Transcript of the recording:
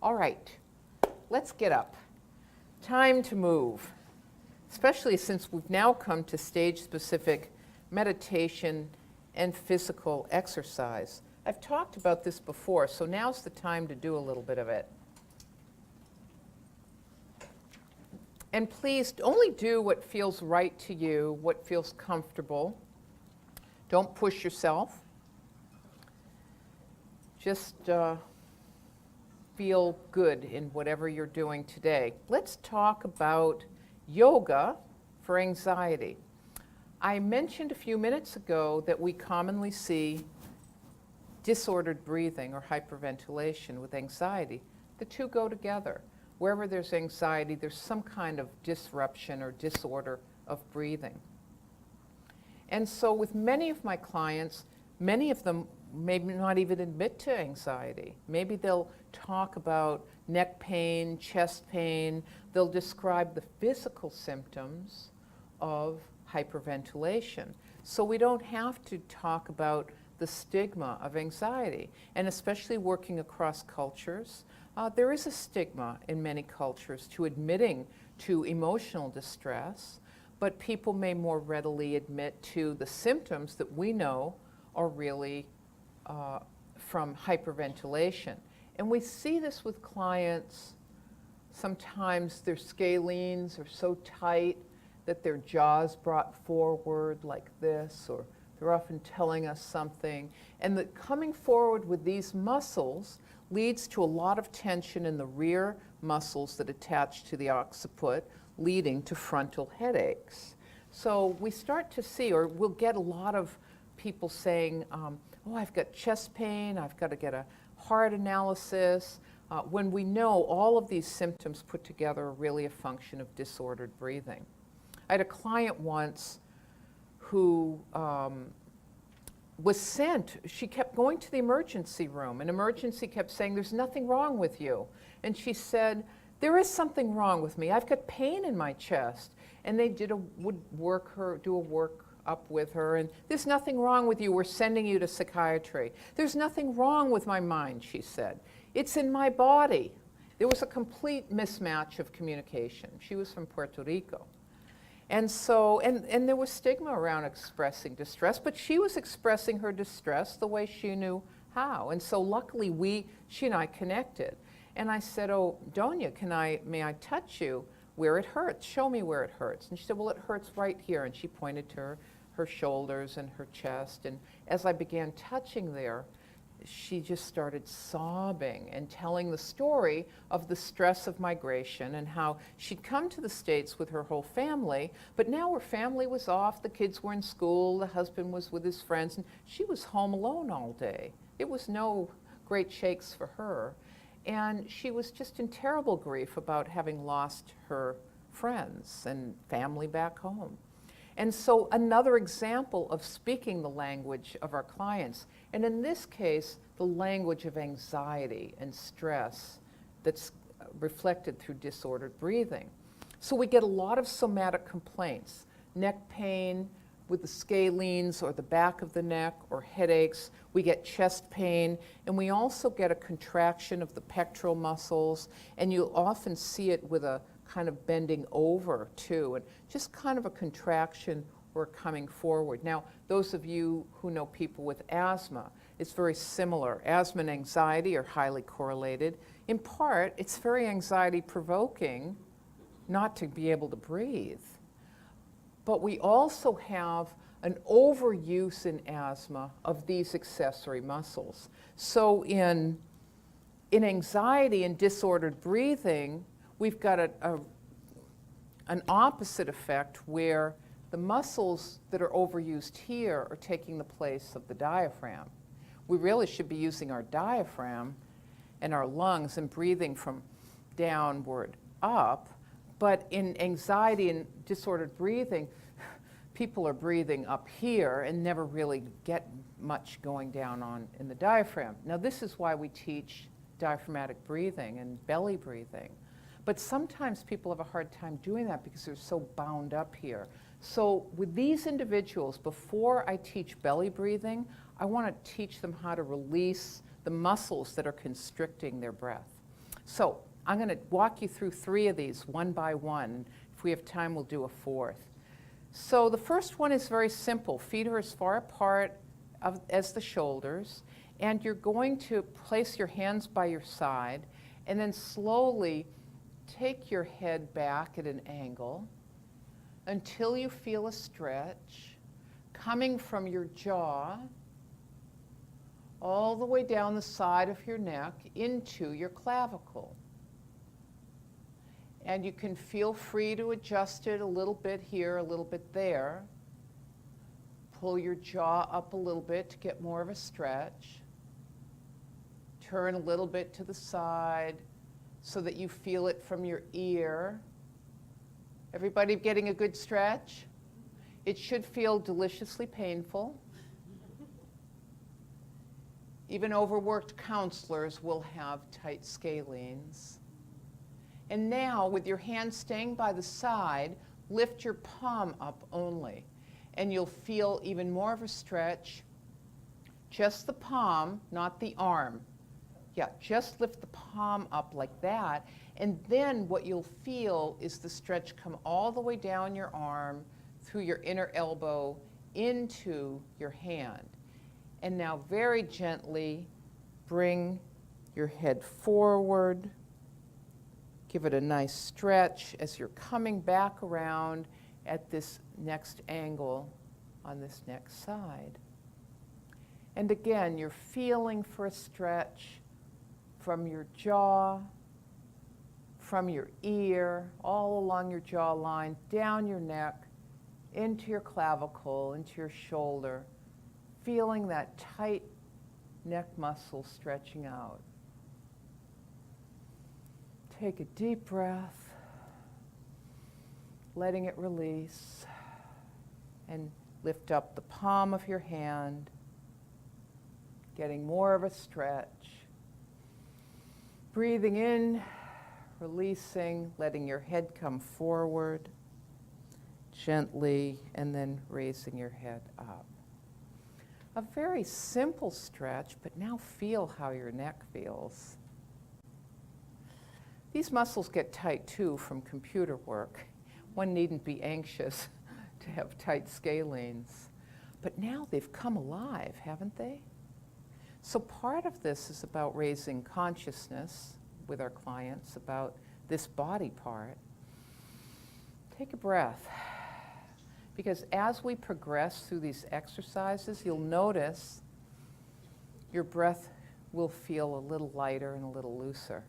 All right, let's get up. Time to move, especially since we've now come to stage-specific meditation and physical exercise. I've talked about this before, so now's the time to do a little bit of it. And please only do what feels right to you, what feels comfortable. Don't push yourself. Just feel good in whatever you're doing today. Let's talk about yoga for anxiety. I mentioned a few minutes ago that we commonly see disordered breathing or hyperventilation with anxiety. The two go together. Wherever there's anxiety, there's some kind of disruption or disorder of breathing. And so with many of my clients, many of them maybe not even admit to anxiety. Maybe they'll talk about neck pain, chest pain. They'll describe the physical symptoms of hyperventilation. So we don't have to talk about the stigma of anxiety. And especially working across cultures, there is a stigma in many cultures to admitting to emotional distress, but people may more readily admit to the symptoms that we know are really from hyperventilation. And we see this with clients. Sometimes their scalenes are so tight that their jaw's brought forward like this, or they're often telling us something. And that coming forward with these muscles leads to a lot of tension in the rear muscles that attach to the occiput, leading to frontal headaches. So we start to see, or we'll get a lot of people saying, oh, I've got chest pain, I've got to get a heart analysis, when we know all of these symptoms put together are really a function of disordered breathing. I had a client once who was sent, she kept going to the emergency room, and emergency kept saying, there's nothing wrong with you. And she said, there is something wrong with me. I've got pain in my chest. And they would do a work up with her, and there's nothing wrong with you. We're sending you to psychiatry. There's nothing wrong with my mind, she said. It's in my body. There was a complete mismatch of communication. She was from Puerto Rico. And so, and there was stigma around expressing distress, but she was expressing her distress the way she knew how. And so luckily she and I connected. And I said, oh, Donia, may I touch you where it hurts? Show me where it hurts. And she said, well, it hurts right here. And she pointed to her shoulders and her chest. And as I began touching there, she just started sobbing and telling the story of the stress of migration and how she'd come to the States with her whole family, but now her family was off, the kids were in school, the husband was with his friends, and she was home alone all day. It was no great shakes for her. And she was just in terrible grief about having lost her friends and family back home. And so another example of speaking the language of our clients, and in this case, the language of anxiety and stress that's reflected through disordered breathing. So we get a lot of somatic complaints, neck pain with the scalenes or the back of the neck, or headaches. We get chest pain, and we also get a contraction of the pectoral muscles, and you'll often see it with a kind of bending over too, and just kind of a contraction or coming forward. Now, those of you who know people with asthma, it's very similar. Asthma and anxiety are highly correlated. In part, it's very anxiety provoking not to be able to breathe. But we also have an overuse in asthma of these accessory muscles. So in anxiety and disordered breathing, we've got an opposite effect where the muscles that are overused here are taking the place of the diaphragm. We really should be using our diaphragm and our lungs and breathing from downward up. But in anxiety and disordered breathing, people are breathing up here and never really get much going down in the diaphragm. Now, this is why we teach diaphragmatic breathing and belly breathing. But sometimes people have a hard time doing that because they're so bound up here. So with these individuals, before I teach belly breathing, I want to teach them how to release the muscles that are constricting their breath. So I'm going to walk you through 3 of these one by one. If we have time, we'll do a 4th. So the first one is very simple. Feet are as far apart as the shoulders, and you're going to place your hands by your side and then slowly take your head back at an angle until you feel a stretch coming from your jaw all the way down the side of your neck into your clavicle. And you can feel free to adjust it a little bit here, a little bit there. Pull your jaw up a little bit to get more of a stretch. Turn a little bit to the side so that you feel it from your ear. Everybody getting a good stretch? It should feel deliciously painful. Even overworked counselors will have tight scalenes. And now, with your hand staying by the side, lift your palm up only. And you'll feel even more of a stretch. Just the palm, not the arm. Yeah, just lift the palm up like that. And then what you'll feel is the stretch come all the way down your arm, through your inner elbow, into your hand. And now very gently bring your head forward. Give it a nice stretch as you're coming back around at this next angle on this next side. And again, you're feeling for a stretch from your jaw, from your ear, all along your jawline, down your neck, into your clavicle, into your shoulder, feeling that tight neck muscle stretching out. Take a deep breath, letting it release, and lift up the palm of your hand, getting more of a stretch. Breathing in, releasing, letting your head come forward gently, and then raising your head up. A very simple stretch, but now feel how your neck feels. These muscles get tight too from computer work. One needn't be anxious to have tight scalenes. But now they've come alive, haven't they? So part of this is about raising consciousness with our clients about this body part. Take a breath. Because as we progress through these exercises, you'll notice your breath will feel a little lighter and a little looser.